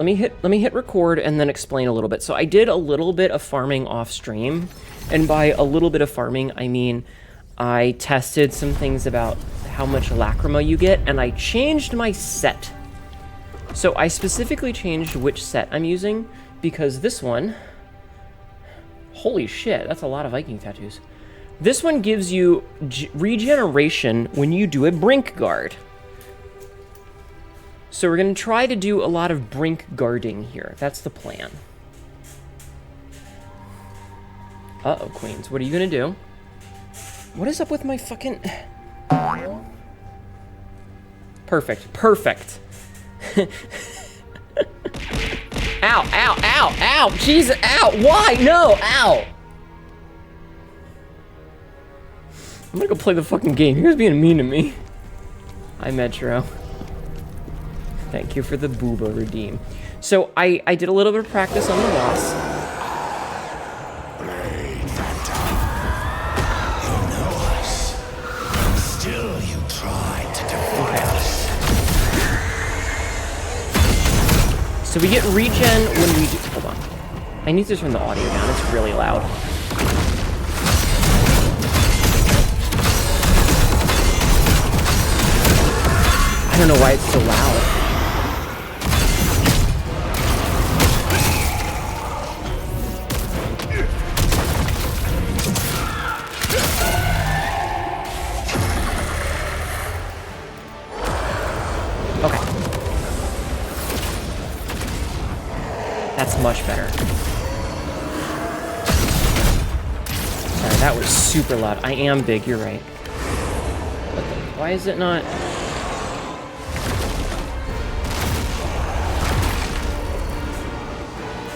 let me hit record and then explain a little bit. So I did a little bit of farming off stream, and by a little bit of farming, I mean I tested some things about how much lacrima you get, and I changed my set. So I specifically changed which set I'm using, because this one, holy shit, that's a lot of Viking tattoos. This one gives you regeneration when you do a brink guard. So we're going to try to do a lot of brink guarding here. That's the plan. Uh-oh, Queens. What are you going to do? What is up with my fucking... Perfect. Perfect. Ow, ow, ow, ow! Jesus, ow! Why? No! Ow! I'm gonna go play the fucking game. You guys being mean to me. Hi, Metro. Thank you for the booba redeem. So I did a little bit of practice on the boss. Blade Phantom. You know us. Still you tried to defy us. So we get regen when we do... Hold on. I need to turn the audio down. It's really loud. I don't know why it's so loud. Okay. That's much better. Sorry, that was super loud. I am big, you're right. Why is it not...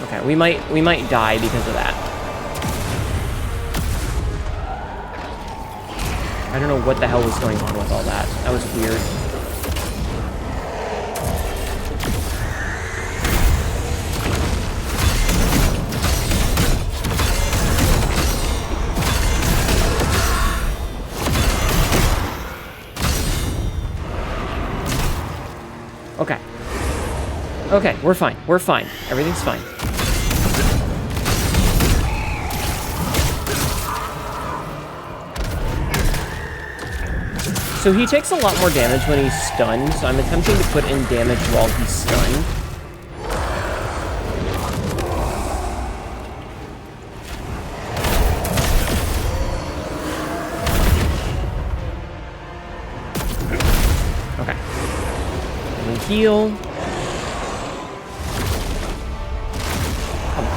Okay, we might die because of that. I don't know what the hell was going on with all that. That was weird. Okay. Okay, we're fine. We're fine. Everything's fine. So he takes a lot more damage when he's stunned, so I'm attempting to put in damage while he's stunned. Okay. And we heal. Come on.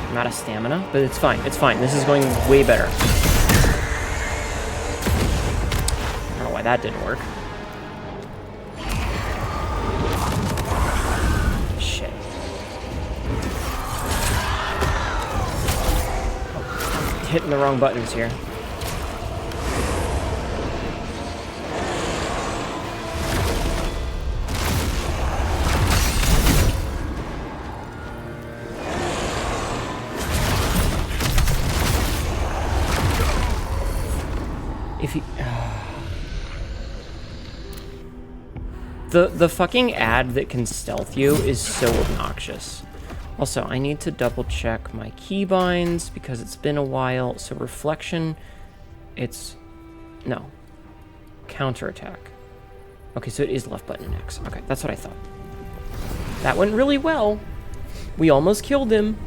I'm out of stamina, but it's fine. It's fine. This is going way better. I don't know why that didn't work. Shit. Oh, hitting the wrong buttons here. If you... The fucking ad that can stealth you is so obnoxious. Also, I need to double check my keybinds because it's been a while. So reflection, it's... No. Counterattack. Okay, so it is left button and X. Okay, that's what I thought. That went really well. We almost killed him.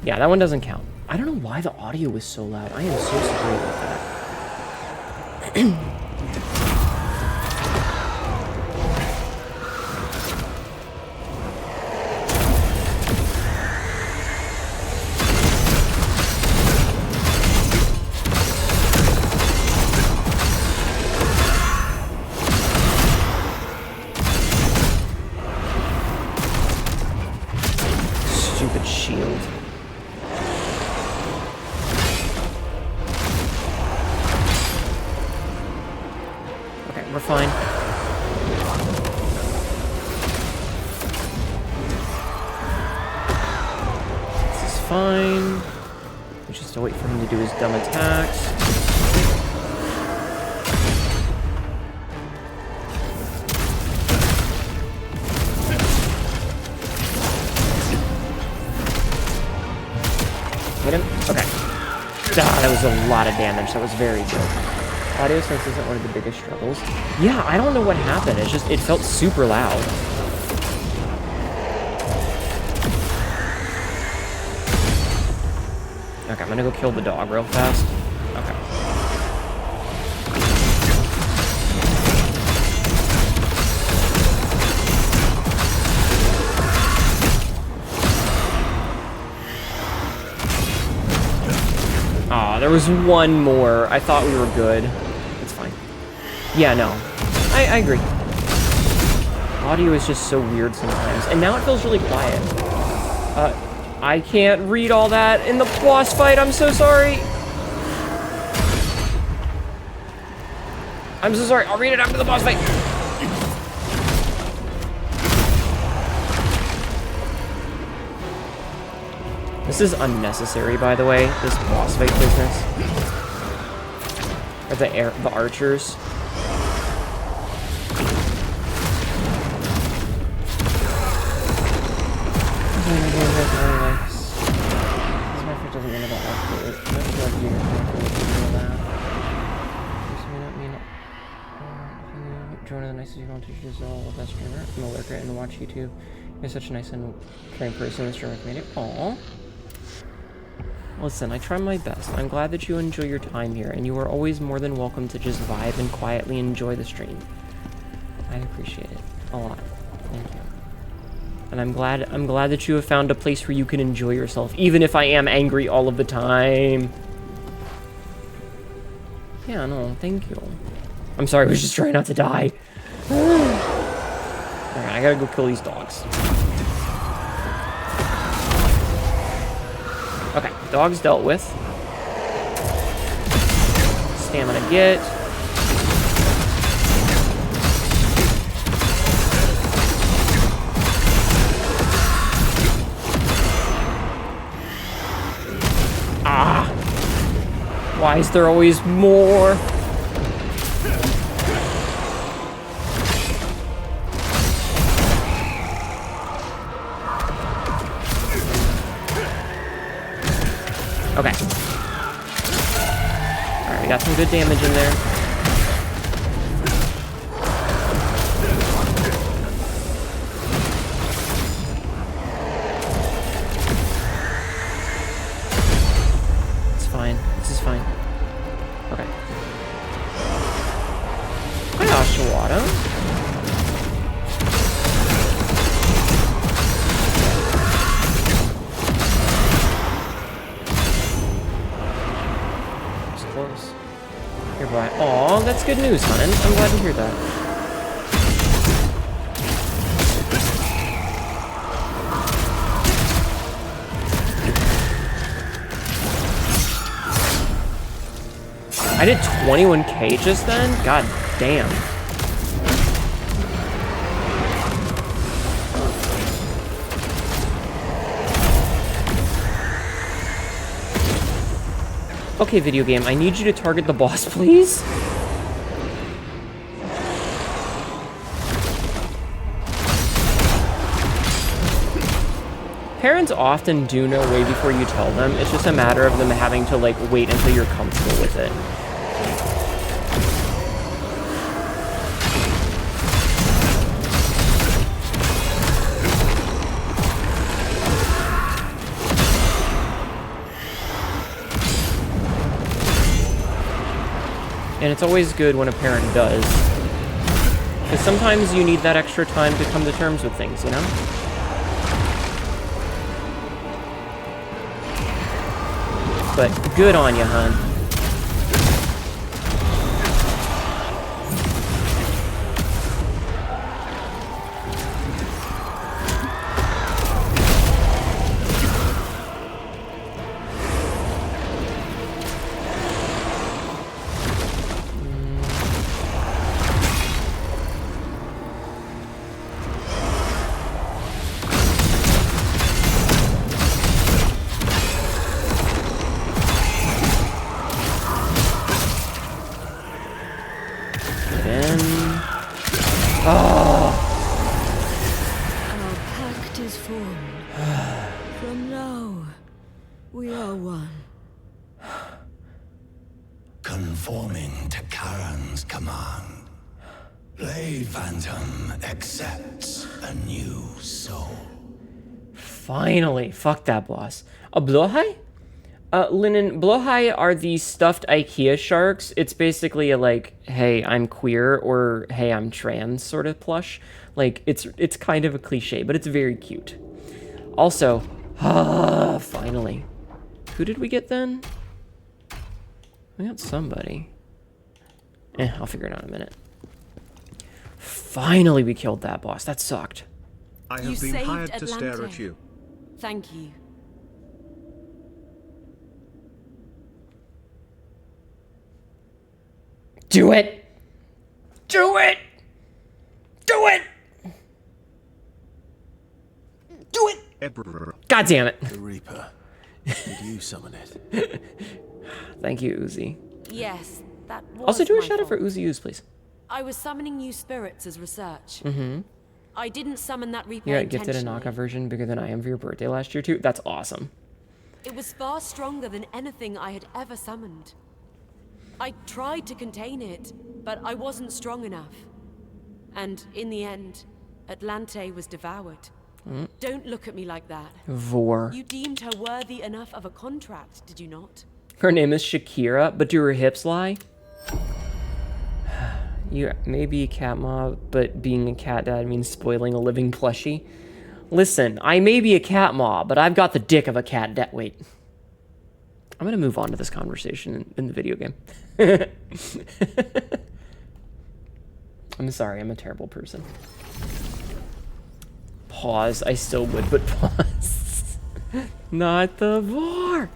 Yeah, that one doesn't count. I don't know why the audio was so loud. I am so sorry about that. Stupid shield. Okay, we're fine. fine. We should still wait for him to do his dumb attacks. Hit him? Okay. Ah, that was a lot of damage. That was very good. Audio sense isn't one of the biggest struggles. Yeah, I don't know what happened. It's just, it felt super loud. Okay, I'm gonna go kill the dog real fast. Okay. Aw, there was one more. I thought we were good. It's fine. Yeah, no. I agree. Audio is just so weird sometimes. And now it feels really quiet. I can't read all that in the boss fight. I'm so sorry. I'm so sorry. I'll read it after the boss fight. This is unnecessary, by the way, this boss fight business. Or the archers. Join the nicest you don't teach us all the best streamer. I'm a lurker and watch YouTube. You're such a nice and caring person in the streamer community. Aww. Listen, I try my best. I'm glad that you enjoy your time here, and you are always more than welcome to just vibe and quietly enjoy the stream. I appreciate it a lot. Thank you. And I'm glad that you have found a place where you can enjoy yourself, even if I am angry all of the time. Yeah, no, thank you. I'm sorry, I was just trying not to die. Alright, I gotta go kill these dogs. Okay, dogs dealt with. Stamina get. Ah! Why is there always more? Okay. Alright, we got some good damage in there. It's fine. This is fine. Okay. Hi, Ashawada. Aw, that's good news, hon. I'm glad to hear that. I did 21k just then? God damn. Okay, video game, I need you to target the boss, please. Parents often do know way before you tell them. It's just a matter of them having to, like, wait until you're comfortable with it. And it's always good when a parent does. Because sometimes you need that extra time to come to terms with things, you know? But good on you, hon. transformed. From now, we are one. Conforming to Charon's command. Blade Phantom accepts a new soul. Finally. Fuck that boss. A blowhigh? Linen, blowhigh are these stuffed IKEA sharks. It's basically a, like, hey, I'm queer, or hey, I'm trans sort of plush. Like, it's kind of a cliche, but it's very cute. Also, finally. Who did we get then? We got somebody. I'll figure it out in a minute. Finally, we killed that boss. That sucked. I have been hired to stare at you. Thank you. Do it! Do it! Do it! Do it! God damn it. The Reaper. Did you summon it? Thank you, Uzi. Yes, that was Also, do a my shout out for fault. Uzi Ooze, please. I was summoning new spirits as research. Mm-hmm. I didn't summon that Reaper You got gifted a intentionally. knockoff version bigger than I am for your birthday last year, too? That's awesome. It was far stronger than anything I had ever summoned. I tried to contain it, but I wasn't strong enough. And in the end, Atlante was devoured. Don't look at me like that. Vor. You deemed her worthy enough of a contract, did you not? Her name is Shakira, but do her hips lie? You may be a cat mob, but being a cat dad means spoiling a living plushie. Listen, I may be a cat mob, but I've got the dick of a cat dad. Wait. I'm gonna move on to this conversation in the video game. I'm sorry, I'm a terrible person. Pause. I still would, but pause. Not the Vor.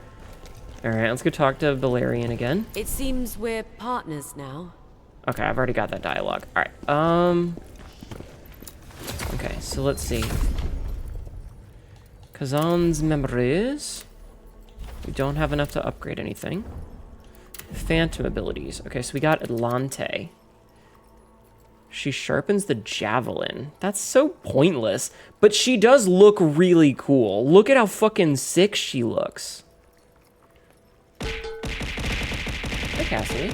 Alright, let's go talk to Valerian again. It seems we're partners now. Okay, I've already got that dialogue. Alright, okay, so let's see. Khazan's memories. We don't have enough to upgrade anything. Phantom abilities. Okay, so we got Atlante. She sharpens the javelin. That's so pointless. But she does look really cool. Look at how fucking sick she looks. Hey, Cassidy.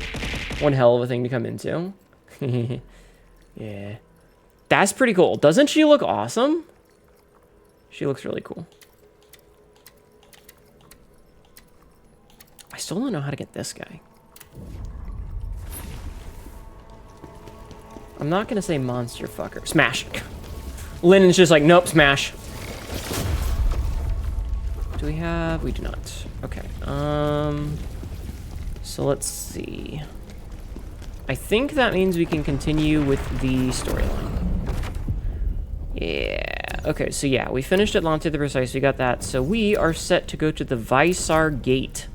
One hell of a thing to come into. Yeah. That's pretty cool. Doesn't she look awesome? She looks really cool. I still don't know how to get this guy. I'm not gonna say monster fucker. Smash. Linen's just like, nope, smash. Do we have? We do not. Okay. So let's see. I think that means we can continue with the storyline. Yeah. Okay, so yeah, we finished Atlante the Precise. We got that. So we are set to go to the Visar Gate.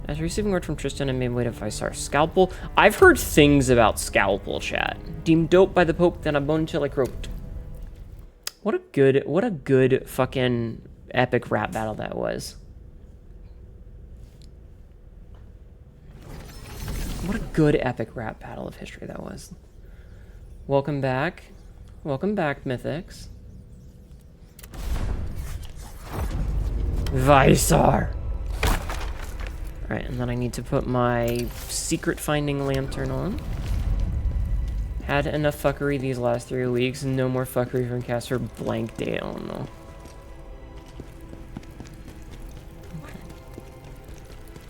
After receiving word from Tristan and made way to Visar Scalpel. I've heard things about Scalpel, chat. Deemed dope by the Pope, then a bone till I croaked. What a good fucking epic rap battle that was. What a good epic rap battle of history that was. Welcome back. Welcome back, Mythics. Visar. Alright, and then I need to put my secret finding lantern on. Had enough fuckery these last 3 weeks, and no more fuckery from Caster blank day. Oh no. Okay.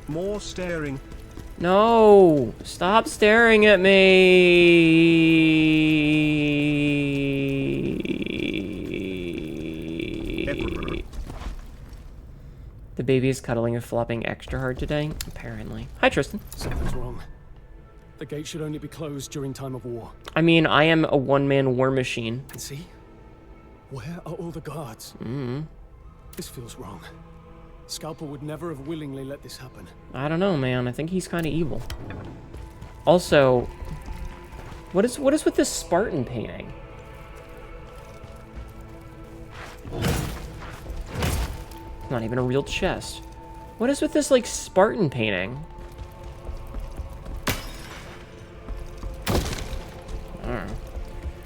More staring. No! Stop staring at me! The baby is cuddling and flopping extra hard today, apparently. Hi, Tristan. Something's wrong. The gate should only be closed during time of war. I mean, I am a one-man war machine. And see? Where are all the guards? This feels wrong. Scalpel would never have willingly let this happen. I don't know, man. I think he's kind of evil. Also, what is with this Spartan painting? Not even a real chest. What is with this, like, Spartan painting?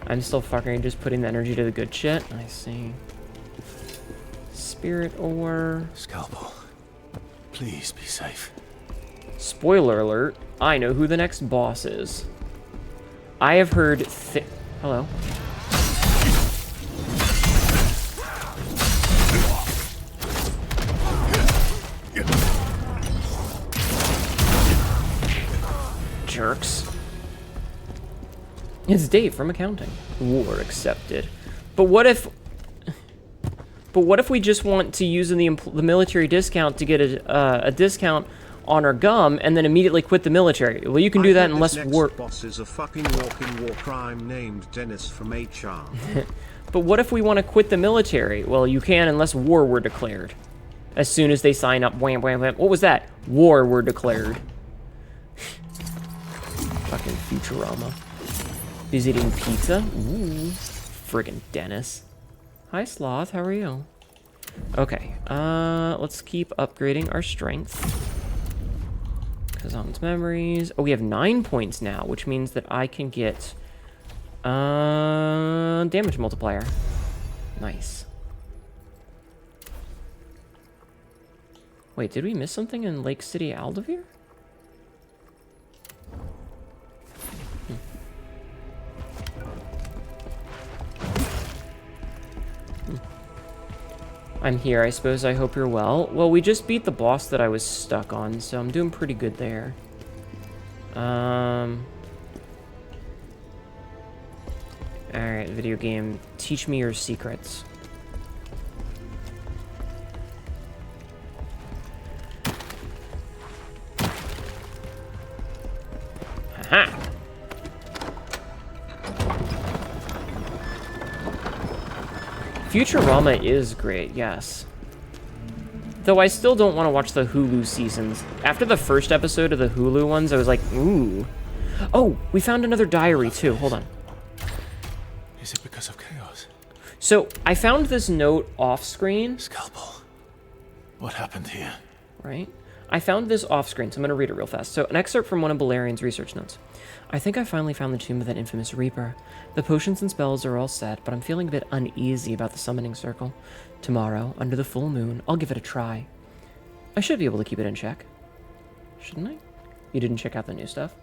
I'm still fucking just putting the energy to the good shit. I see. Spirit ore. Scalpel. Please be safe. Spoiler alert, I know who the next boss is. I have heard Hello. Jerks. It's Dave from accounting. War accepted. But what if we just want to use the military discount to get a discount on our gum and then immediately quit the military? Well, you can do that unless war. Boss is a fucking walking war crime named Dennis from HR. But what if we want to quit the military? Well, you can unless war were declared. As soon as they sign up, wham, wham, wham. What was that? War were declared. Fucking Futurama. Visiting pizza? Ooh. Friggin' Dennis. Hi, Sloth. How are you? Okay. Let's keep upgrading our strength. Khazan's memories. Oh, we have 9 points now, which means that I can get damage multiplier. Nice. Wait, did we miss something in Lake City, Aldovir? I'm here, I suppose. I hope you're well. Well, we just beat the boss that I was stuck on, so I'm doing pretty good there. Alright, video game. Teach me your secrets. Aha! Futurama is great, yes. Though I still don't want to watch the Hulu seasons. After the first episode of the Hulu ones, I was like, ooh. Oh, we found another diary, too. Hold on. Is it because of chaos? So, I found this note off-screen. Scalpel. What happened here? Right? I found this off-screen, so I'm going to read it real fast. So, an excerpt from one of Balerian's research notes. I think I finally found the tomb of that infamous Reaper. The potions and spells are all set, but I'm feeling a bit uneasy about the summoning circle. Tomorrow, under the full moon, I'll give it a try. I should be able to keep it in check. Shouldn't I? You didn't check out the new stuff?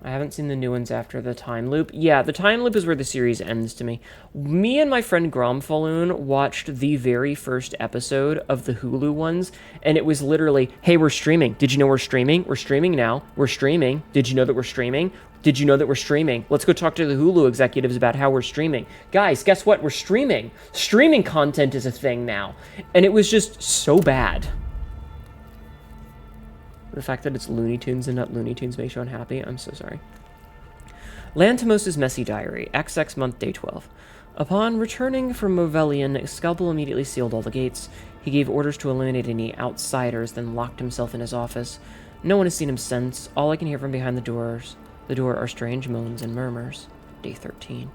I haven't seen the new ones after the time loop. Yeah, the time loop is where the series ends to me. Me and my friend Gromfaloon watched the very first episode of the Hulu ones, and it was literally, hey, we're streaming. Did you know we're streaming? We're streaming now. We're streaming. Did you know that we're streaming? Did you know that we're streaming? Let's go talk to the Hulu executives about how we're streaming. Guys, guess what? We're streaming. Streaming content is a thing now. And it was just so bad. The fact that it's Looney Tunes and not Looney Tunes makes you unhappy. I'm so sorry. Lantimos' messy diary, XX month, day 12. Upon returning from Movelian, Scalpel immediately sealed all the gates. He gave orders to eliminate any outsiders, then locked himself in his office. No one has seen him since. All I can hear from behind the door are strange moans and murmurs. Day 13.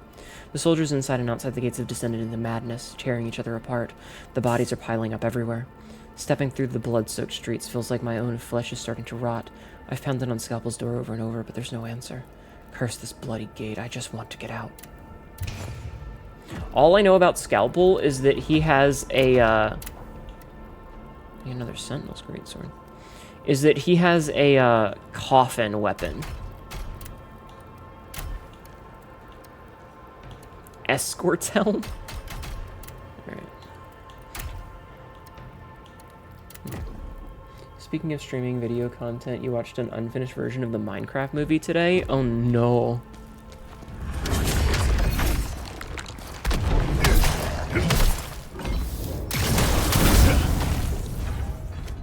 The soldiers inside and outside the gates have descended into madness, tearing each other apart. The bodies are piling up everywhere. Stepping through the blood-soaked streets feels like my own flesh is starting to rot. I've pounded on Scalpel's door over and over, but there's no answer. Curse this bloody gate. I just want to get out. All I know about Scalpel is that he has a, another Sentinel's greatsword. Is that he has a, coffin weapon. Escort's helm? Alright. Speaking of streaming video content, you watched an unfinished version of the Minecraft movie today? Oh no.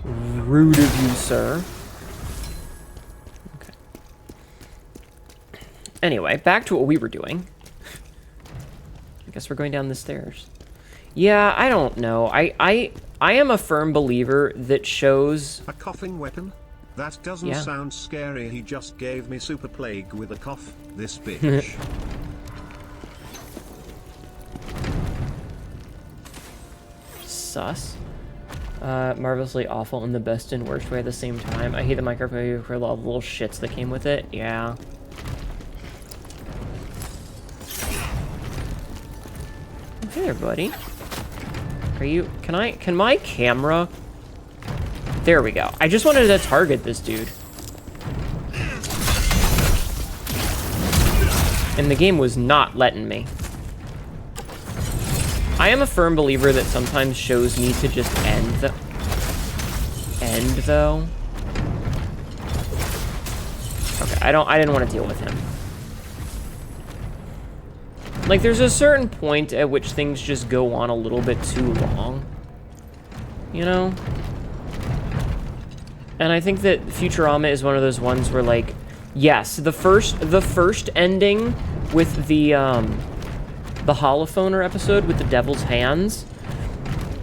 Rude of you, sir. Okay. Anyway, back to what we were doing. I guess we're going down the stairs. Yeah, I don't know. I am a firm believer that shows... A coughing weapon? That doesn't sound scary. He just gave me super plague with a cough, this bitch. Sus. Marvelously awful in the best and worst way at the same time. I hate the Minecraft movie for all the little shits that came with it. Yeah. Hey there, buddy. Are you... Can my camera... There we go. I just wanted to target this dude. And the game was not letting me. I am a firm believer that sometimes shows need to just end, though. Okay, I didn't want to deal with him. Like, there's a certain point at which things just go on a little bit too long. You know? And I think that Futurama is one of those ones where, like, yes, the first ending with the holophoner episode with the devil's hands,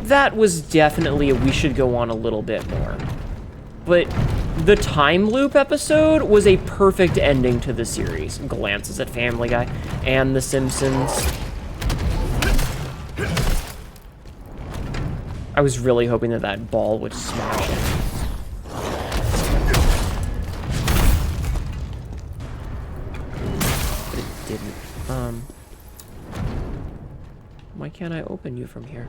that was definitely we should go on a little bit more. But the time loop episode was a perfect ending to the series. Glances at Family Guy and The Simpsons. I was really hoping that that ball would smash it. But it didn't. Why can't I open you from here?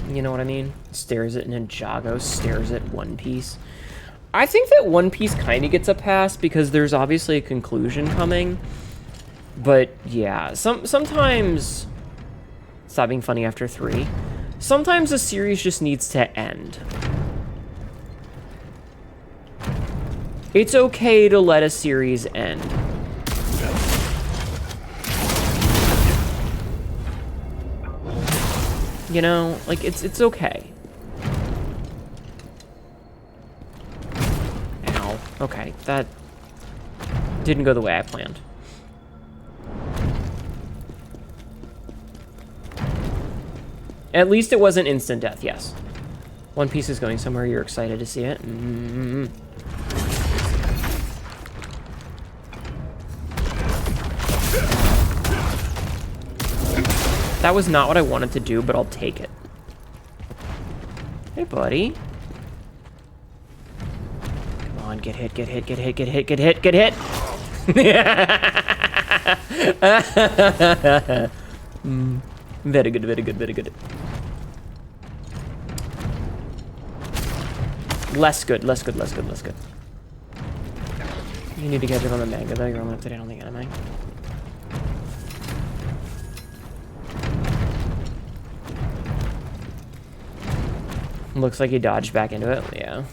You know what I mean? Stares at Ninjago, stares at One Piece. I think that One Piece kind of gets a pass because there's obviously a conclusion coming. But yeah, sometimes... Stop being funny after 3. Sometimes a series just needs to end. It's okay to let a series end. You know, like, it's okay. Ow. Okay, that didn't go the way I planned. At least it wasn't instant death, yes. One Piece is going somewhere, you're excited to see it. Mm-hmm. That was not what I wanted to do, but I'll take it. Hey, buddy. Come on, get hit, get hit, get hit, get hit, get hit, get hit! Very good, very good, very good. Less good, less good, less good, less good. You need to catch up on the manga, though. You're only up to date on the anime. Looks like he dodged back into it. Yeah.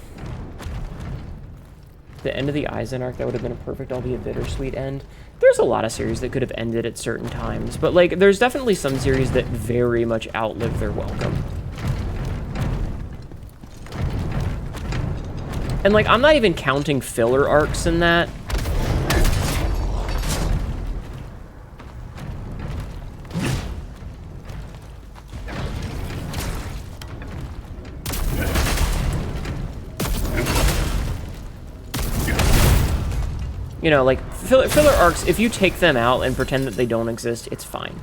The end of the Aizen arc, that would have been a perfect, albeit bittersweet end. There's a lot of series that could have ended at certain times, but, like, there's definitely some series that very much outlive their welcome. And, like, I'm not even counting filler arcs in that. You know, like, filler arcs, if you take them out and pretend that they don't exist, it's fine.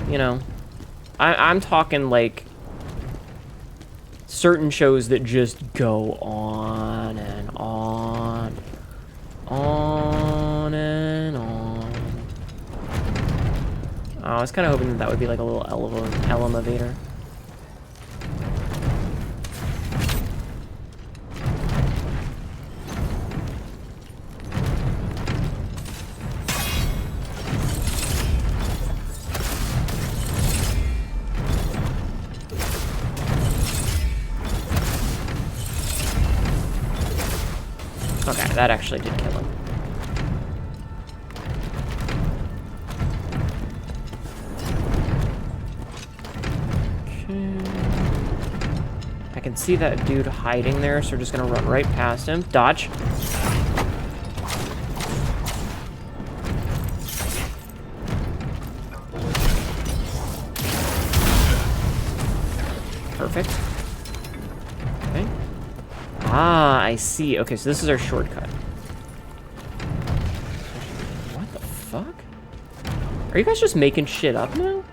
You know? I'm talking, like, certain shows that just go on and on. On and on. Oh, I was kind of hoping that that would be, like, a little elevator. Okay, that actually did kill him. Okay. I can see that dude hiding there, so we're just gonna run right past him. Dodge. Perfect. Okay. Ah, I see. Okay, so this is our shortcut. What the fuck? Are you guys just making shit up now?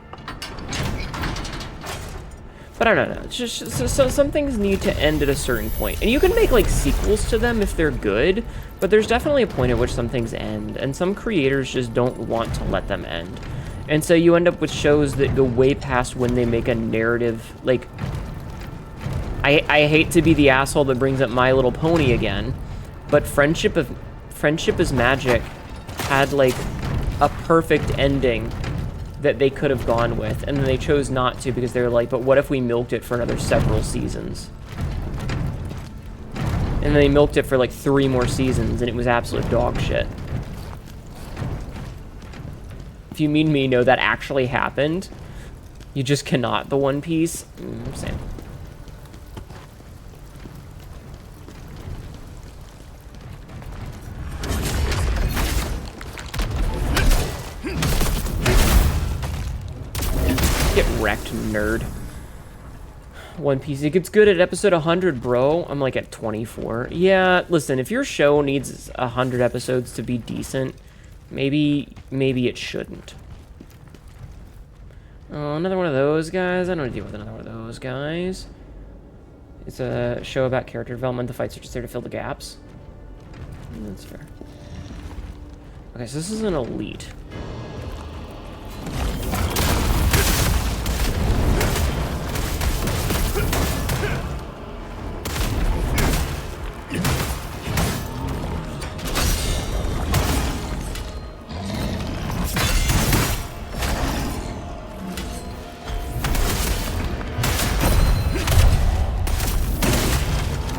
But I don't know. It's just so some things need to end at a certain point. And you can make like sequels to them if they're good, but there's definitely a point at which some things end, and some creators just don't want to let them end. And so you end up with shows that go way past when they make a narrative. Like, I hate to be the asshole that brings up My Little Pony again, but Friendship is Magic had like a perfect ending that they could have gone with, and then they chose not to because they were like, but what if we milked it for another several seasons? And then they milked it for like 3 more seasons, and it was absolute dog shit. If you mean me, no, that actually happened. You just cannot. The One Piece, same. Get wrecked, nerd. One Piece, it gets good at episode 100, bro. I'm like at 24. Yeah, listen, if your show needs 100 episodes to be decent, maybe it shouldn't. Oh, another one of those guys? I don't want to deal with another one of those guys. It's a show about character development. The fights are just there to fill the gaps. That's fair. Okay, so this is an elite.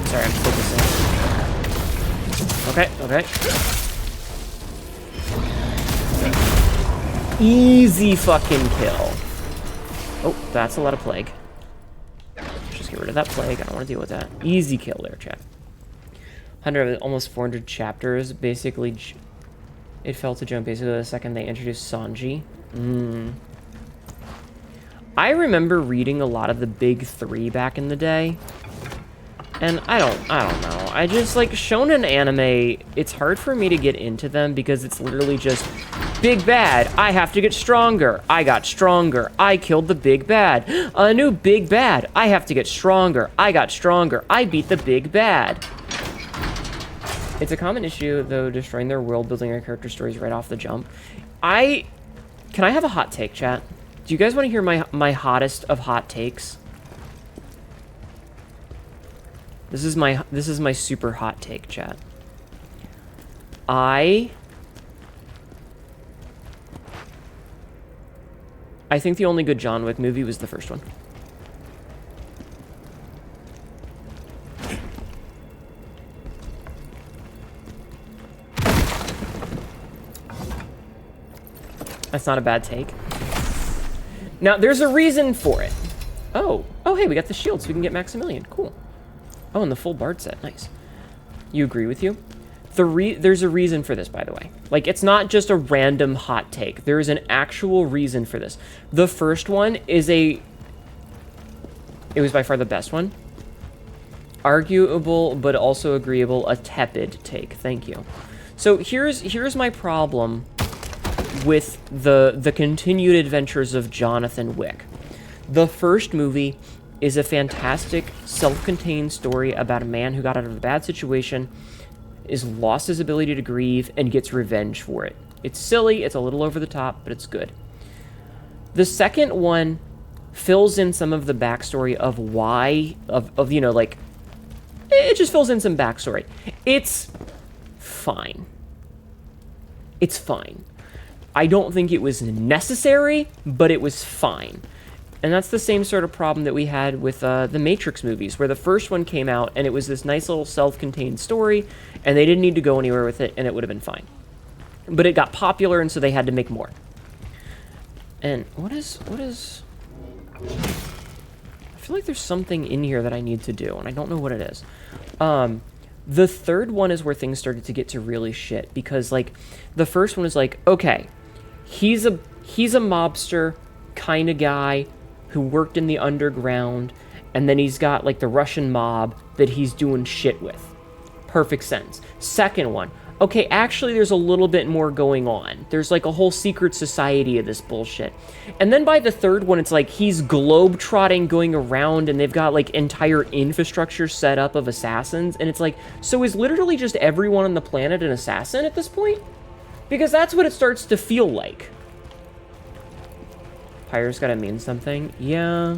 Sorry, I'm focusing. Okay. Easy fucking kill. Oh, that's a lot of plague. Just get rid of that plague. I don't want to deal with that. Easy kill there, chat. 100, almost 400 chapters. Basically, it fell to jump basically the second they introduced Sanji. I remember reading a lot of the big 3 back in the day. And I don't know. I just, like, shonen anime, it's hard for me to get into them because it's literally just, big bad, I have to get stronger. I got stronger. I killed the big bad. A new big bad. I have to get stronger. I got stronger. I beat the big bad. It's a common issue, though, destroying their world, building their character stories right off the jump. Can I have a hot take, chat? Do you guys want to hear my hottest of hot takes? This is my super hot take, chat. I think the only good John Wick movie was the first one. That's not a bad take. Now, there's a reason for it. Oh, hey, we got the shield so we can get Maximilian. Cool. Oh, and the full Bard set. Nice. You agree with you? There's a reason for this, by the way. Like, it's not just a random hot take. There is an actual reason for this. The first one is it was by far the best one. Arguable, but also agreeable, a tepid take. Thank you. So here's my problem with the continued adventures of Jonathan Wick. The first movie is a fantastic, self-contained story about a man who got out of a bad situation, is lost his ability to grieve, and gets revenge for it. It's silly, it's a little over the top, but it's good. The second one fills in some of the backstory of why, you know, like, it just fills in some backstory. It's fine. It's fine. I don't think it was necessary, but it was fine. And that's the same sort of problem that we had with the Matrix movies, where the first one came out, and it was this nice little self-contained story, and they didn't need to go anywhere with it, and it would have been fine. But it got popular, and so they had to make more. And what is... I feel like there's something in here that I need to do, and I don't know what it is. The third one is where things started to get to really shit, because, like, the first one is like, okay, he's a mobster kind of guy who worked in the underground, and then he's got, like, the Russian mob that he's doing shit with. Perfect sense. Second one, okay, actually there's a little bit more going on. There's like a whole secret society of this bullshit. And then by the third one, it's like he's globe-trotting going around and they've got like entire infrastructure set up of assassins. And it's like, so is literally just everyone on the planet an assassin at this point? Because that's what it starts to feel like. Pyre's gotta mean something. Yeah.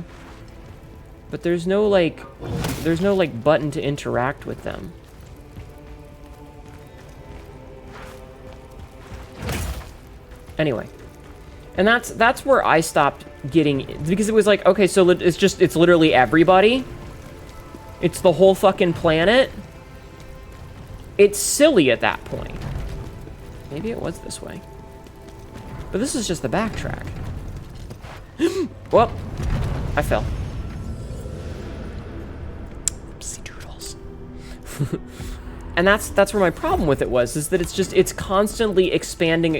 But there's no like button to interact with them. Anyway, and that's where I stopped getting, because it was like, okay, so it's literally everybody. It's the whole fucking planet. It's silly at that point. Maybe it was this way. But this is just the backtrack. Well, I fell. Oopsie doodles. And that's where my problem with it was, is that it's constantly expanding,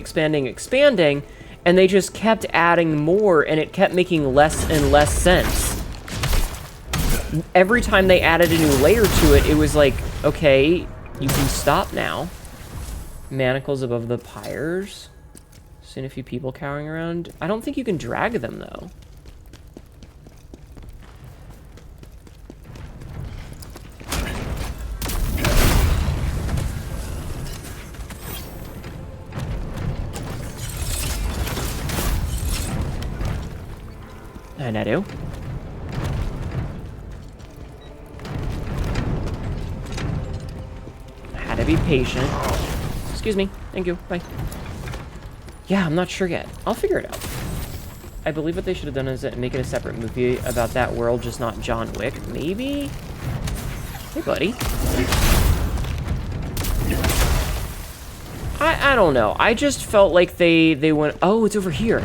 and they just kept adding more, and it kept making less and less sense. Every time they added a new layer to it, it was like, okay, you can stop now. Manacles above the pyres. Seen a few people cowering around. I don't think you can drag them, though. Hnetu. Had to be patient. Excuse me. Thank you. Bye. Yeah, I'm not sure yet. I'll figure it out. I believe what they should have done is make it a separate movie about that world, just not John Wick. Maybe? Hey, buddy. I don't know. I just felt like they went... Oh, it's over here.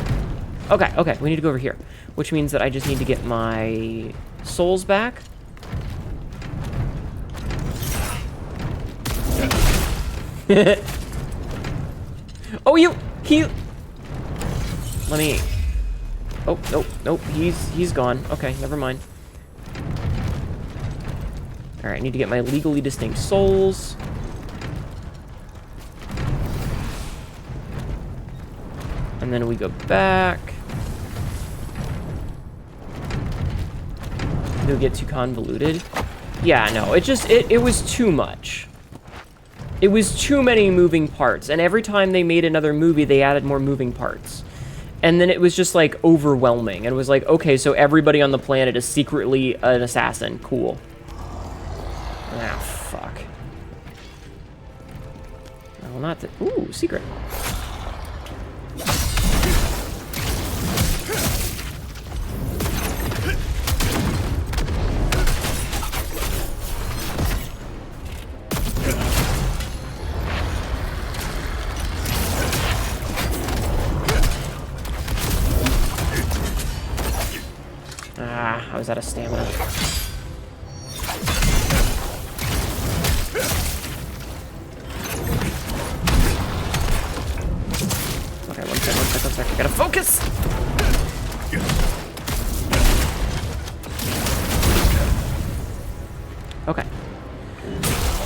Okay, we need to go over here. Which means that I just need to get my souls back. Oh, he... Let me... Oh, nope, he's gone. Okay, never mind. Alright, I need to get my legally distinct souls. And then we go back. It'll get too convoluted. Yeah, no, it was too much. It was too many moving parts, and every time they made another movie, they added more moving parts. And then it was just, like, overwhelming. And it was like, okay, so everybody on the planet is secretly an assassin. Cool. Ah, fuck. No, not the... Ooh, secret. I was out of stamina. Okay, one sec. I gotta focus!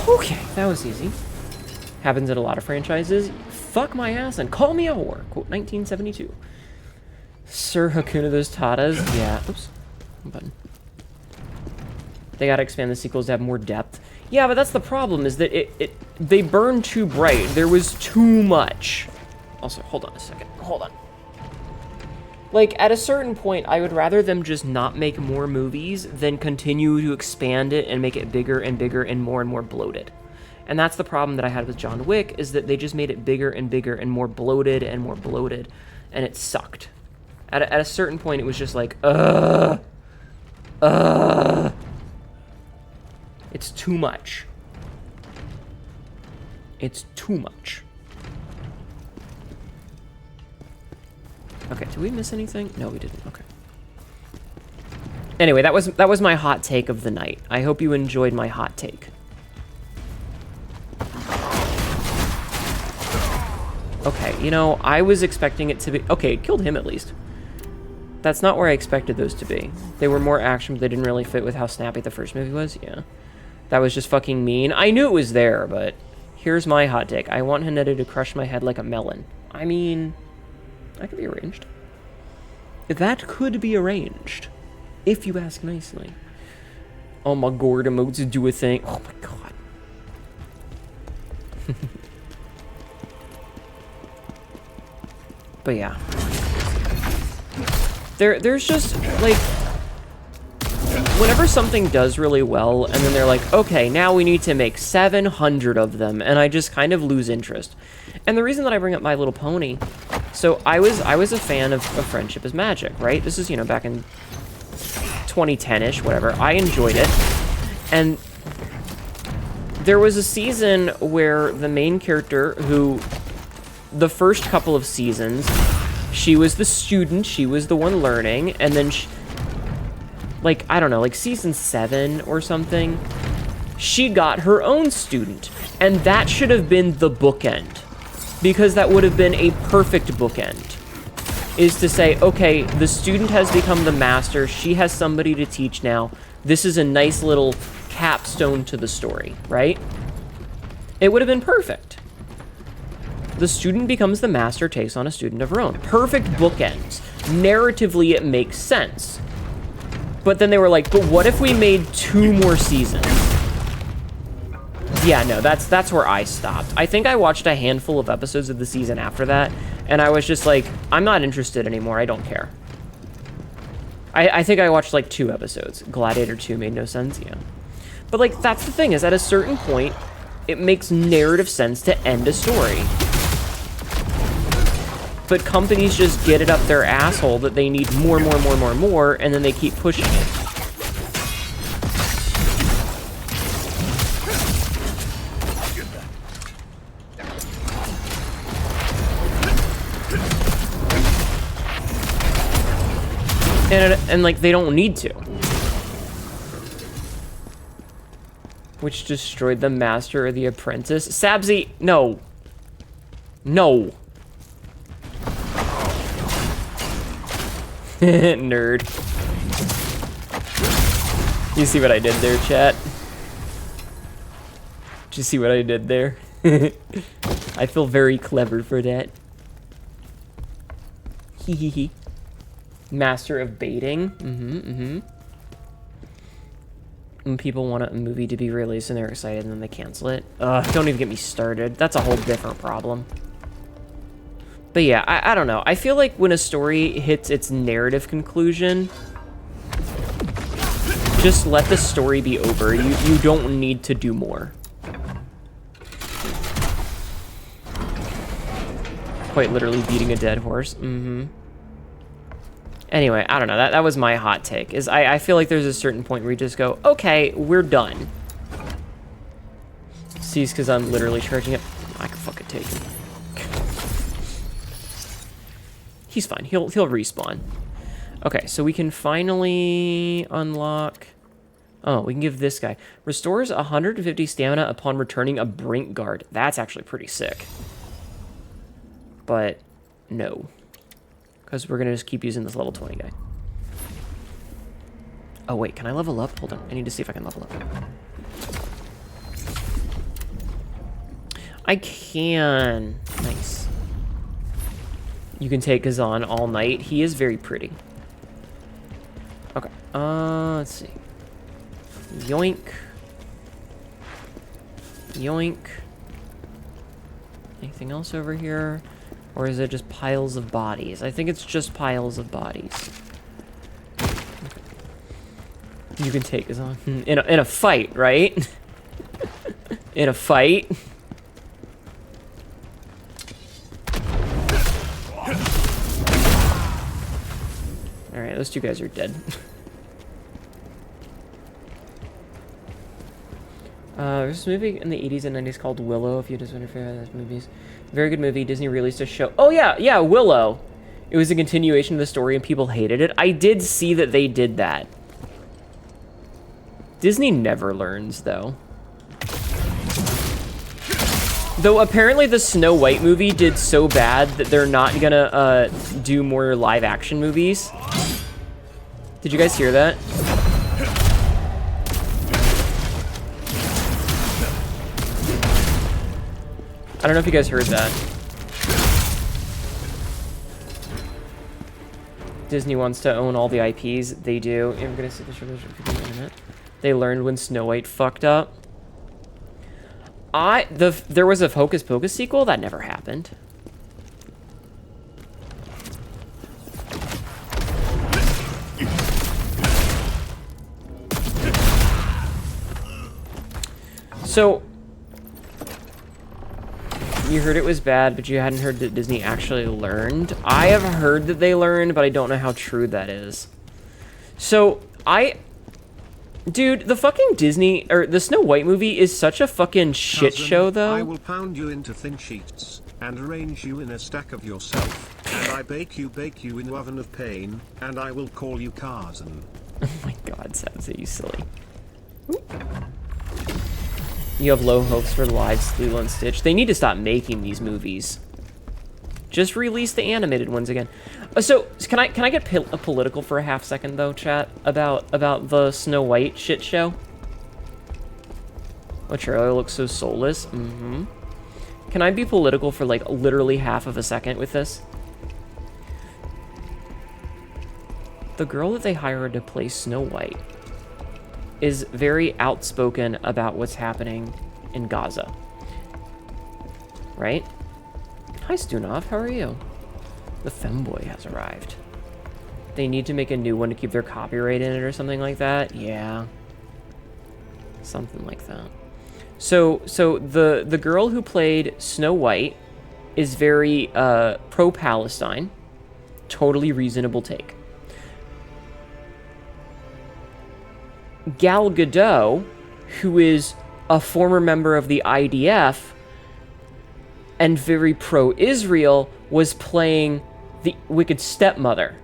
Okay, that was easy. Happens in a lot of franchises. Fuck my ass and call me a whore. Quote 1972. Sir Hakuna those Tatas. Yeah. Oops. Button. They gotta expand the sequels to have more depth. Yeah, but that's the problem, is that they burn too bright. There was too much. Also, hold on a second. Hold on. Like, at a certain point, I would rather them just not make more movies than continue to expand it and make it bigger and more bloated. And that's the problem that I had with John Wick, is that they just made it bigger and more bloated, and it sucked. At a certain point, it was just like, it's too much. It's too much. Okay, did we miss anything? No, we didn't. Okay. Anyway, that was my hot take of the night. I hope you enjoyed my hot take. Okay, you know, I was expecting it to be... Okay, it killed him at least. That's not where I expected those to be. They were more action, but they didn't really fit with how snappy the first movie was. Yeah. That was just fucking mean. I knew it was there, but... Here's my hot take. I want Hnetu to crush my head like a melon. I mean, that could be arranged. That could be arranged. If you ask nicely. Oh my god, emotes do a thing. Oh my god. But yeah. There's just, like, whenever something does really well, and then they're like, okay, now we need to make 700 of them, and I just kind of lose interest. And the reason that I bring up My Little Pony, so I was a fan of Friendship is Magic, right? This is, you know, back in 2010-ish, whatever. I enjoyed it. And there was a season where the main character, who, the first couple of seasons, she was the student, she was the one learning, and then she, like, I don't know, like season 7 or something, she got her own student. And that should have been the bookend. Because that would have been a perfect bookend. Is to say, okay, the student has become the master, she has somebody to teach now. This is a nice little capstone to the story, right? It would have been perfect. The student becomes the master, takes on a student of her own. Perfect bookends. Narratively, it makes sense. But then they were like, but what if we made 2 more seasons? Yeah, no, that's where I stopped. I think I watched a handful of episodes of the season after that, and I was just like, I'm not interested anymore, I don't care. I think I watched like 2 episodes. Gladiator 2 made no sense, yeah. But like, that's the thing, is at a certain point, it makes narrative sense to end a story. But companies just get it up their asshole that they need more, and then they keep pushing it. And like, they don't need to. Which destroyed the master or the apprentice? Sabzi, no. No. Nerd. You see what I did there, chat? Did you see what I did there? I feel very clever for that. Hee hee hee. Master of baiting. When people want a movie to be released and they're excited and then they cancel it. Don't even get me started. That's a whole different problem. But yeah, I don't know. I feel like when a story hits its narrative conclusion, just let the story be over. You don't need to do more. Quite literally beating a dead horse. Anyway, I don't know. That was my hot take. Is I feel like there's a certain point where you just go, okay, we're done. Sees because I'm literally charging it. I can fucking take him. He's fine. He'll respawn. Okay, so we can finally unlock. Oh, we can give this guy. Restores 150 stamina upon returning a brink guard. That's actually pretty sick. But no. Because we're going to just keep using this level 20 guy. Oh, wait. Can I level up? Hold on. I need to see if I can level up. I can. Nice. You can take Khazan all night. He is very pretty. Okay. Let's see. Yoink. Yoink. Anything else over here? Or is it just piles of bodies? I think it's just piles of bodies. Okay. You can take Khazan. In a fight, right? In a fight. Alright, those 2 guys are dead. There's this movie in the 80s and 90s called Willow, if you just want to figure out those movies. Very good movie. Disney released a show. Oh, yeah, Willow. It was a continuation of the story and people hated it. I did see that they did that. Disney never learns, though. Though apparently the Snow White movie did so bad that they're not gonna do more live action movies. Did you guys hear that? I don't know if you guys heard that. Disney wants to own all the IPs. They do. I'm gonna see the internet. They learned when Snow White fucked up. There was a Hocus Pocus sequel that never happened. So you heard it was bad, but you hadn't heard that Disney actually learned. I have heard that they learned, but I don't know how true that is. So dude, the fucking Disney, or the Snow White movie is such a fucking shit Cousin, show, though. I will pound you into thin sheets, and arrange you in a stack of yourself, and I bake you in the oven of pain, and I will call you Khazan. Oh my god, Samsa, you silly. You have low hopes for live Lilo and Stitch. They need to stop making these movies. Just release the animated ones again. So can I get political for a half second though, chat, about the Snow White shit show? The trailer looks so soulless. Mm-hmm. Can I be political for like literally half of a second with this? The girl that they hired to play Snow White is very outspoken about what's happening in Gaza. Right? Hi, Stunov, how are you? The femboy has arrived. They need to make a new one to keep their copyright in it or something like that? Yeah. Something like that. So the girl who played Snow White is very pro-Palestine. Totally reasonable take. Gal Gadot, who is a former member of the IDF and very pro-Israel, was playing the Wicked Stepmother.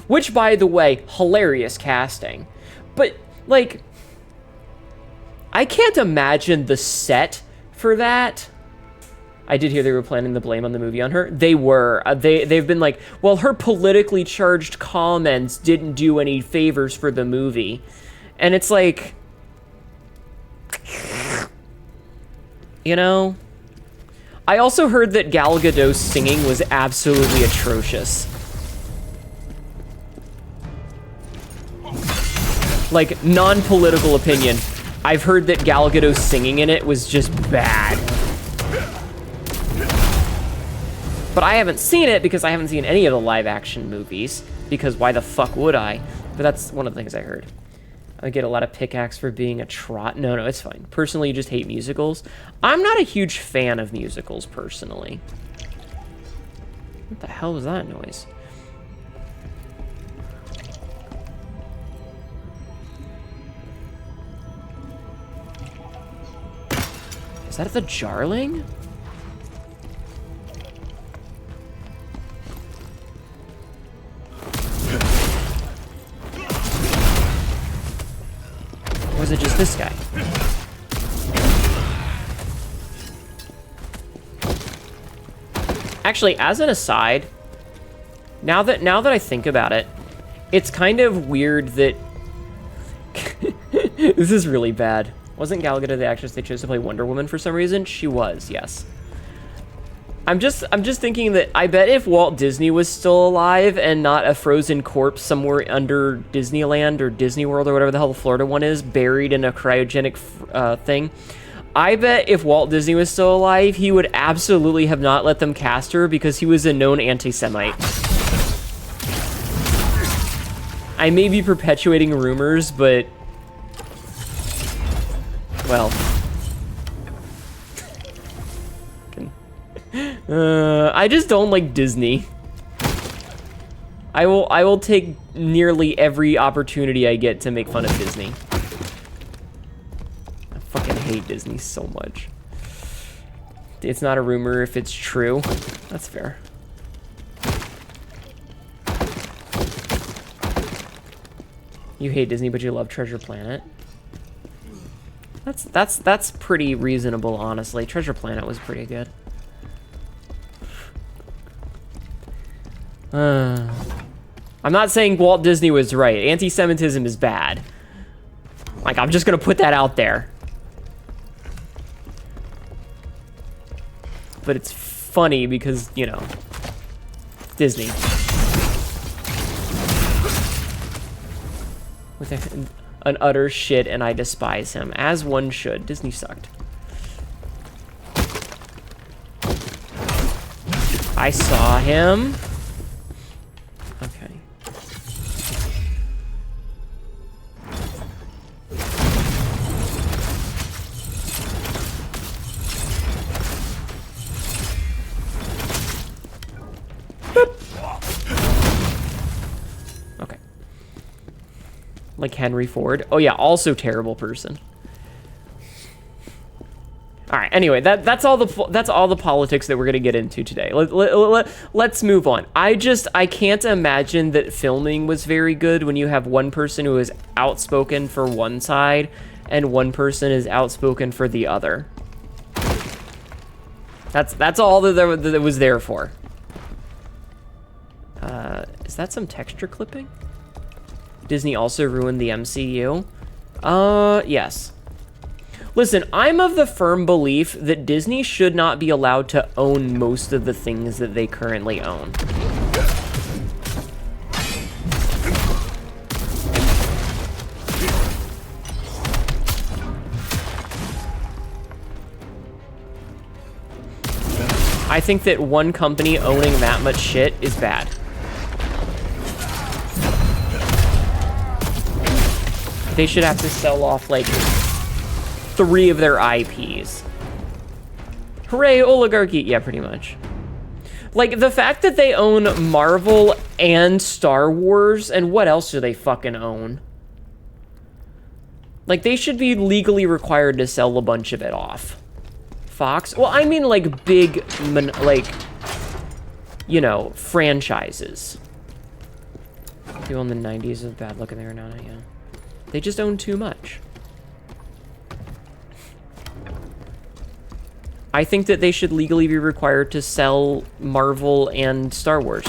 Which, by the way, hilarious casting. But, like, I can't imagine the set for that. I did hear they were planning the blame on the movie on her. They were. They've been like, well, her politically charged comments didn't do any favors for the movie. And it's like, you know? I also heard that Gal Gadot's singing was absolutely atrocious. Like, non-political opinion. I've heard that Gal Gadot's singing in it was just bad. But I haven't seen it because I haven't seen any of the live-action movies. Because why the fuck would I? But that's one of the things I heard. I get a lot of pickaxe for being a trot. No, it's fine. Personally, you just hate musicals. I'm not a huge fan of musicals, personally. What the hell was that noise? Is that the Jarling? Or is it just this guy? Actually, as an aside, now that I think about it, it's kind of weird that this is really bad. Wasn't Gal Gadot the actress they chose to play Wonder Woman for some reason? She was, yes. I'm just thinking that I bet if Walt Disney was still alive and not a frozen corpse somewhere under Disneyland or Disney World or whatever the hell the Florida one is, buried in a cryogenic thing, I bet if Walt Disney was still alive, he would absolutely have not let them cast her because he was a known anti-Semite. I may be perpetuating rumors, but... well... I just don't like Disney. I will take nearly every opportunity I get to make fun of Disney. I fucking hate Disney so much. It's not a rumor if it's true. That's fair. You hate Disney, but you love Treasure Planet. That's pretty reasonable, honestly. Treasure Planet was pretty good. I'm not saying Walt Disney was right. Anti-Semitism is bad. Like, I'm just gonna put that out there. but it's funny because, you know, Disney. With an utter shit, and I despise him, as one should. Disney sucked. I saw him. Okay. Okay. Like Henry Ford. Oh yeah, also terrible person. All right. Anyway, that's all the politics that we're gonna get into today. Let's move on. I can't imagine that filming was very good when you have one person who is outspoken for one side and one person is outspoken for the other. That's all that was there for. Is that some texture clipping? Disney also ruined the MCU. Yes. Listen, I'm of the firm belief that Disney should not be allowed to own most of the things that they currently own. I think that one company owning that much shit is bad. They should have to sell off, like, 3 of their IPs. Hooray, oligarchy. Yeah, pretty much. Like, the fact that they own Marvel and Star Wars, and what else do they fucking own? Like, they should be legally required to sell a bunch of it off. Fox? Well, I mean, like, big, like, you know, franchises. People in the 90s is bad looking there now, yeah. They just own too much. I think that they should legally be required to sell Marvel and Star Wars.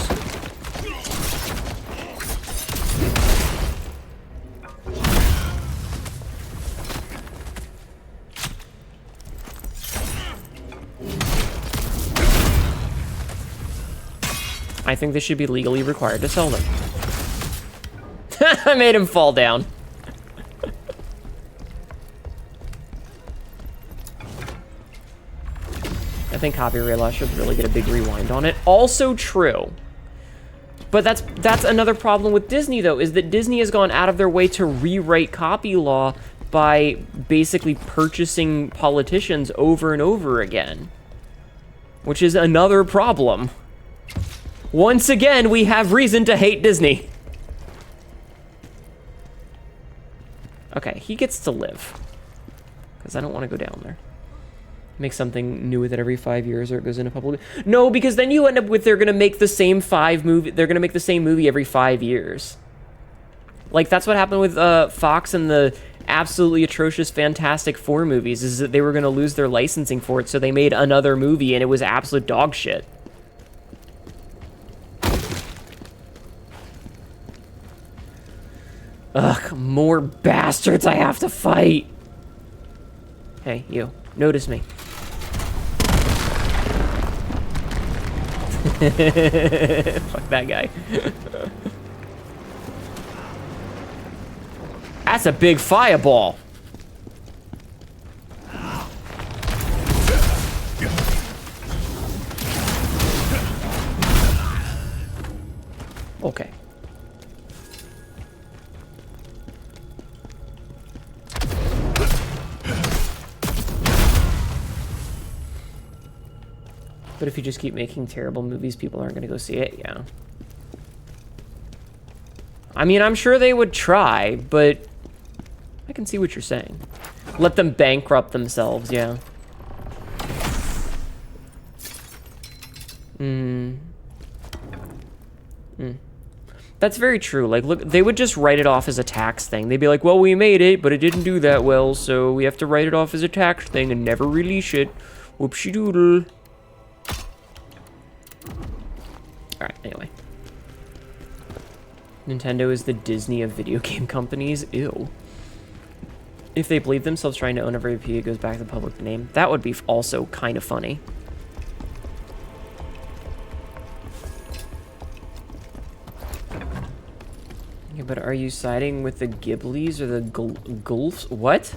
I think they should be legally required to sell them. I made him fall down. I think copyright law should really get a big rewind on it. Also true. But that's another problem with Disney, though, is that Disney has gone out of their way to rewrite copy law by basically purchasing politicians over and over again. Which is another problem. Once again, we have reason to hate Disney. Okay, he gets to live. Because I don't want to go down there. Make something new with it every 5 years, or it goes into public. No, because then you end up with they're gonna make the same They're gonna make the same movie every 5 years. Like that's what happened with Fox and the absolutely atrocious Fantastic Four movies. Is that they were gonna lose their licensing for it, so they made another movie, and it was absolute dog shit. Ugh, more bastards I have to fight. Hey, you. Notice me. Fuck that guy. That's a big fireball. Okay. But if you just keep making terrible movies, people aren't going to go see it, yeah. I mean, I'm sure they would try, but I can see what you're saying. Let them bankrupt themselves, yeah. That's very true. Like, look, they would just write it off as a tax thing. They'd be like, well, we made it, but it didn't do that well, so we have to write it off as a tax thing and never release it. Whoopsie doodle. Alright, anyway. Nintendo is the Disney of video game companies. Ew. If they believe themselves trying to own every IP, it goes back to the public name. That would be also kind of funny. Yeah, but are you siding with the Ghiblis or the Gulfs? What?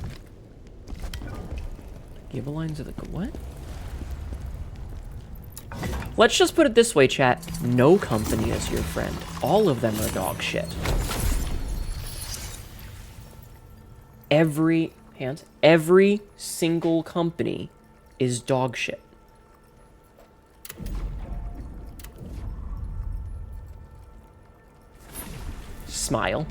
Ghibelines or the... What? Let's just put it this way, chat. No company is your friend. All of them are dog shit. Every single company is dog shit. Smile.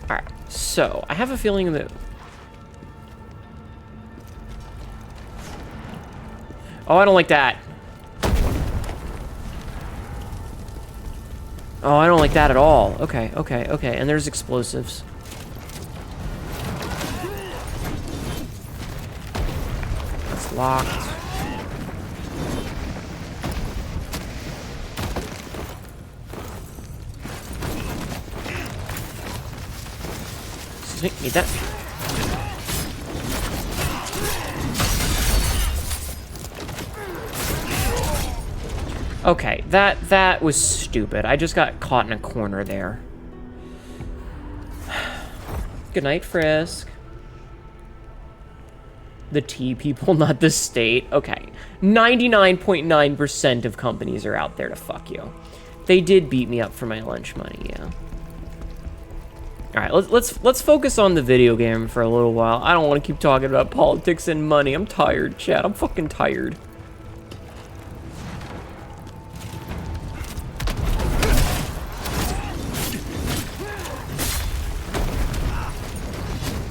Alright, so I have a feeling that... Oh, I don't like that. Oh, I don't like that at all. Okay, okay, okay. And there's explosives. It's locked. Excuse me, need that. Okay, that was stupid. I just got caught in a corner there. Good night, Frisk. The T people, not the state. Okay. 99.9% of companies are out there to fuck you. They did beat me up for my lunch money, yeah. Alright, let's focus on the video game for a little while. I don't want to keep talking about politics and money. I'm tired, chat. I'm fucking tired.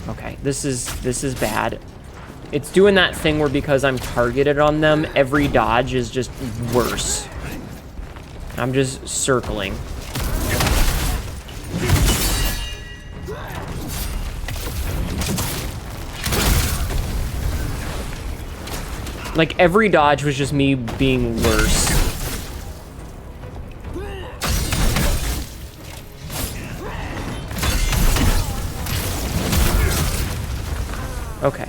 Okay, this is bad. It's doing that thing where because I'm targeted on them, every dodge is just worse. I'm just circling. Like, every dodge was just me being worse. Okay.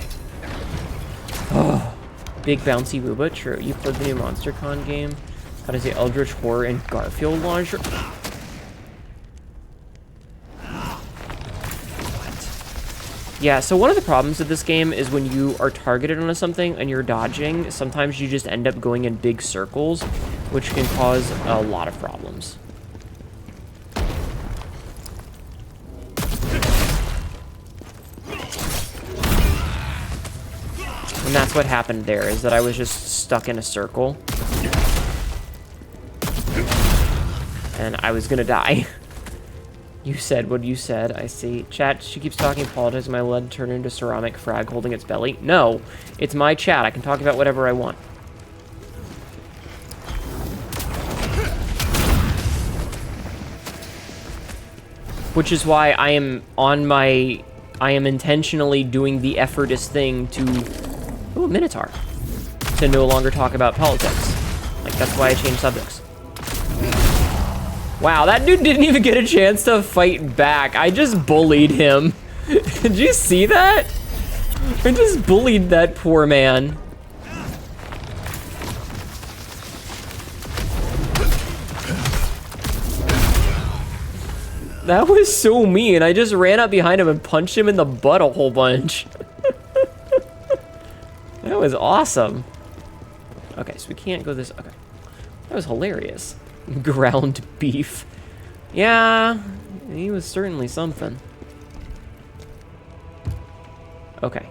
Oh, big bouncy booba. True. You played the new MonsterCon game. How does the Eldritch Horror and Garfield launcher? Yeah, so one of the problems with this game is when you are targeted onto something and you're dodging, sometimes you just end up going in big circles, which can cause a lot of problems. And that's what happened there, is that I was just stuck in a circle. And I was gonna die. You said what you said, I see. Chat, she keeps talking politics. My lead turned into ceramic frag holding its belly. No, it's my chat. I can talk about whatever I want. Which is why I am intentionally doing the effortless thing to... Ooh, Minotaur. To no longer talk about politics. Like, that's why I changed subjects. Wow, that dude didn't even get a chance to fight back. I just bullied him. Did you see that? I just bullied that poor man. That was so mean. I just ran up behind him and punched him in the butt a whole bunch. That was awesome. Okay, so we can't go this... Okay. That was hilarious. Ground beef. Yeah, he was certainly something. Okay.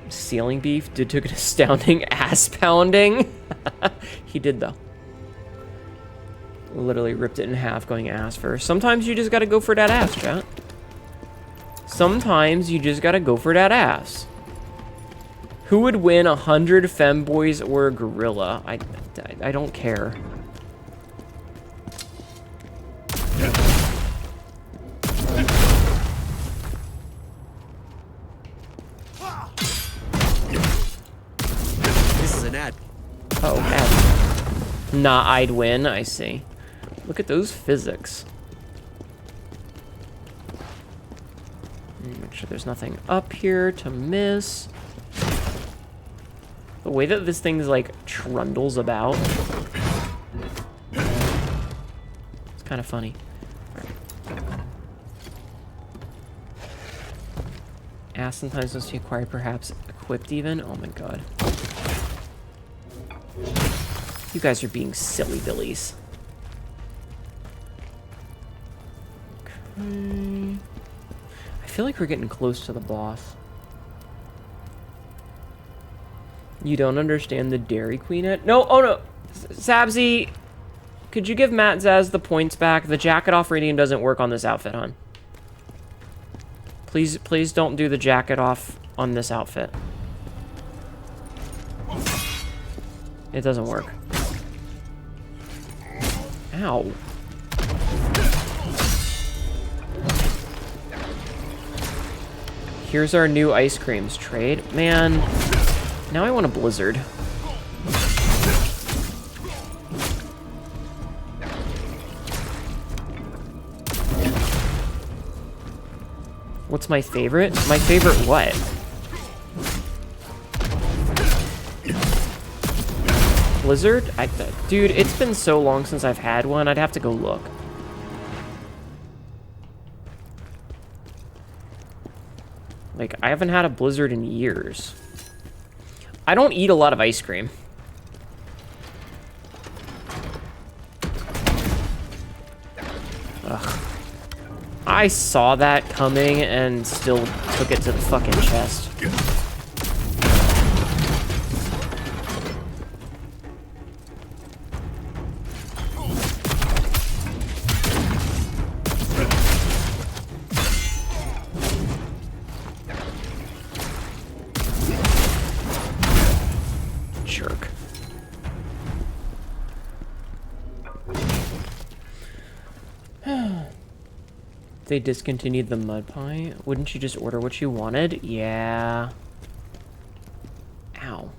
Ceiling beef took an astounding ass pounding. He did, though. Literally ripped it in half going ass first. Sometimes you just gotta go for that ass, chat. Sometimes you just gotta go for that ass. Who would win, 100 femboys or a gorilla? I don't care. This is an ad. Oh, ad. Nah, I'd win, I see. Look at those physics. Make sure there's nothing up here to miss. The way that this thing's like trundles about. It's kind of funny. Ass sometimes must be acquired, perhaps equipped even. Oh my god. You guys are being silly billies. Okay. I feel like we're getting close to the boss. You don't understand the Dairy Queen at— No, oh no! Sabzi, could you give Matt Zaz the points back? The jacket off radium doesn't work on this outfit, hon. Please don't do the jacket off on this outfit. It doesn't work. Ow. Here's our new ice creams trade. Man, now I want a blizzard. What's my favorite? My favorite what? Blizzard? Dude, it's been so long since I've had one, I'd have to go look. Like, I haven't had a Blizzard in years. I don't eat a lot of ice cream. Ugh. I saw that coming and still took it to the fucking chest. Jerk. They discontinued the mud pie. Wouldn't you just order what you wanted? Yeah. Ow.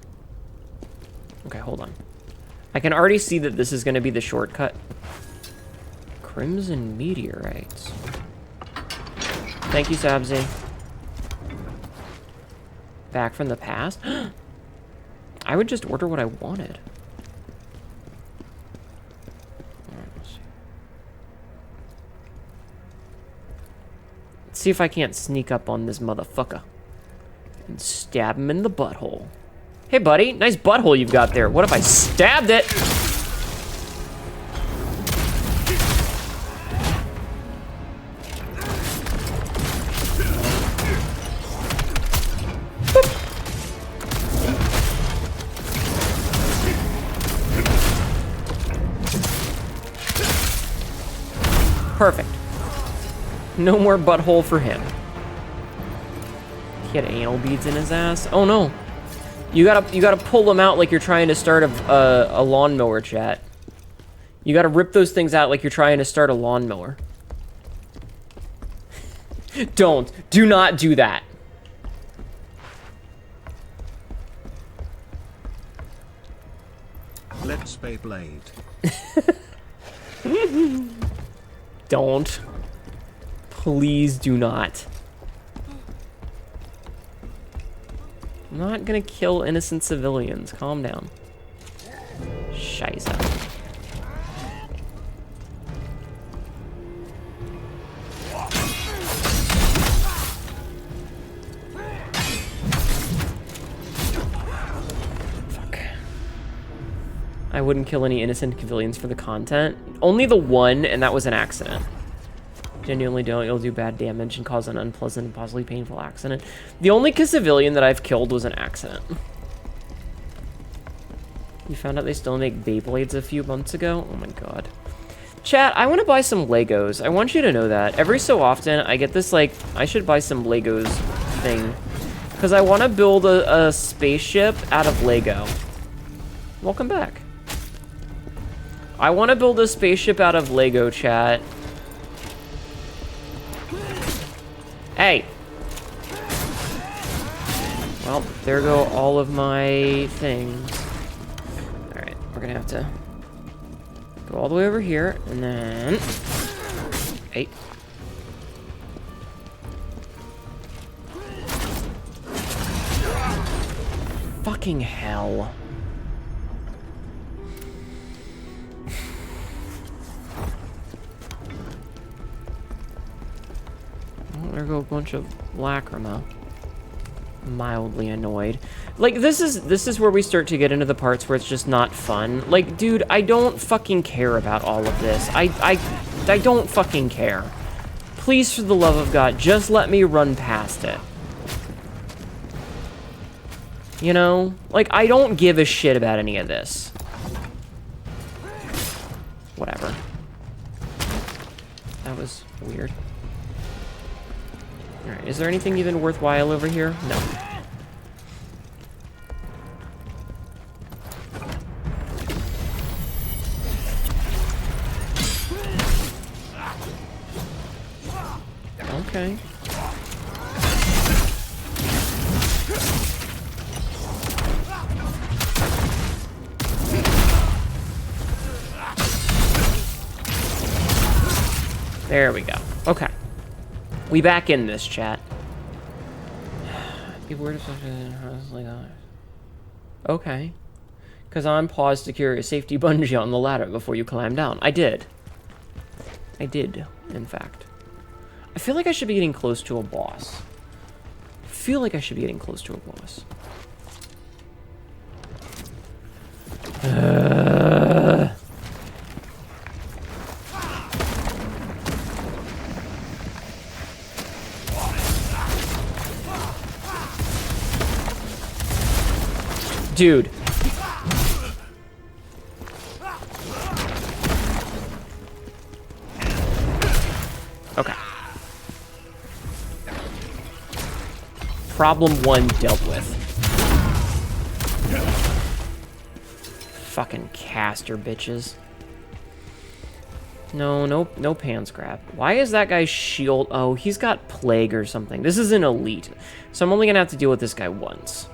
Okay, hold on. I can already see that this is going to be the shortcut. Crimson meteorites. Thank you, Sabzi. Back from the past? I would just order what I wanted. See if I can't sneak up on this motherfucker and stab him in the butthole. Hey, buddy, nice butthole you've got there. What if I stabbed it? Perfect. No more butthole for him. He had anal beads in his ass. Oh no! You gotta pull them out like you're trying to start a lawnmower, chat. You gotta rip those things out like you're trying to start a lawnmower. Do not do that. Let's Beyblade. Don't. Please do not. I'm not gonna kill innocent civilians. Calm down. Scheiße. Fuck. I wouldn't kill any innocent civilians for the content. Only the one, and that was an accident. Genuinely don't. You'll do bad damage and cause an unpleasant and possibly painful accident. The only civilian that I've killed was an accident. You found out they still make Beyblades a few months ago? Oh my god. Chat, I want to buy some Legos. I want you to know that. Every so often, I get this, like, I should buy some Legos thing. Because I want to build a spaceship out of Lego. Welcome back. I want to build a spaceship out of Lego, chat. Hey! Well, there go all of my things. Alright, we're gonna have to go all the way over here, and then... Hey. Fucking hell. Well, there go a bunch of lacrima. Mildly annoyed. Like, this is where we start to get into the parts where it's just not fun. Like, dude, I don't fucking care about all of this. I don't fucking care. Please, for the love of God, just let me run past it. You know? Like, I don't give a shit about any of this. Whatever. That was weird. Alright, is there anything even worthwhile over here? No. Okay. There we go. Okay. We back in this, chat. Okay. Khazan paused to secure a safety bungee on the ladder before you climb down. I did. I did, in fact. I feel like I should be getting close to a boss. I feel like I should be getting close to a boss. Dude. Okay. Problem 1 dealt with. Fucking caster bitches. No pants grab. Why is that guy's shield? Oh, he's got plague or something. This is an elite. So I'm only gonna have to deal with this guy once.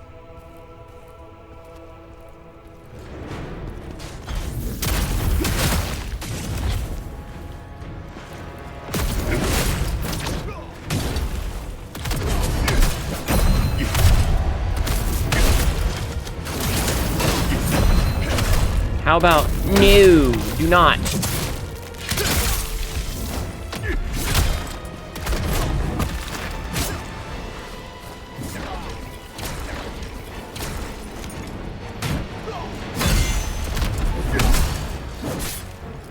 How about no, do not.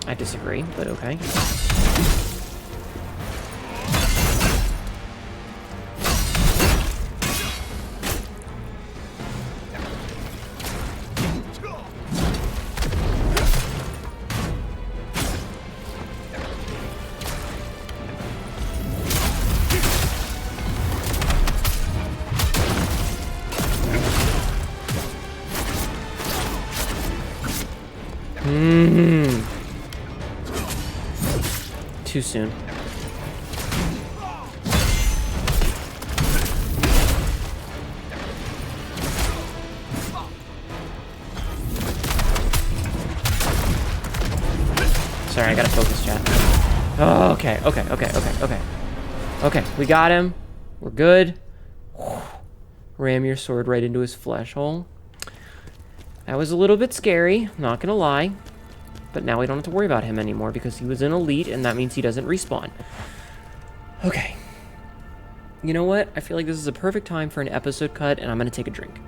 I disagree, but okay. Too soon. Sorry, I gotta focus, chat. Oh, okay. Okay, we got him. We're good. Ram your sword right into his flesh hole. That was a little bit scary, not gonna lie. But now we don't have to worry about him anymore because he was an elite, and that means he doesn't respawn. Okay. You know what? I feel like this is a perfect time for an episode cut, and I'm gonna take a drink.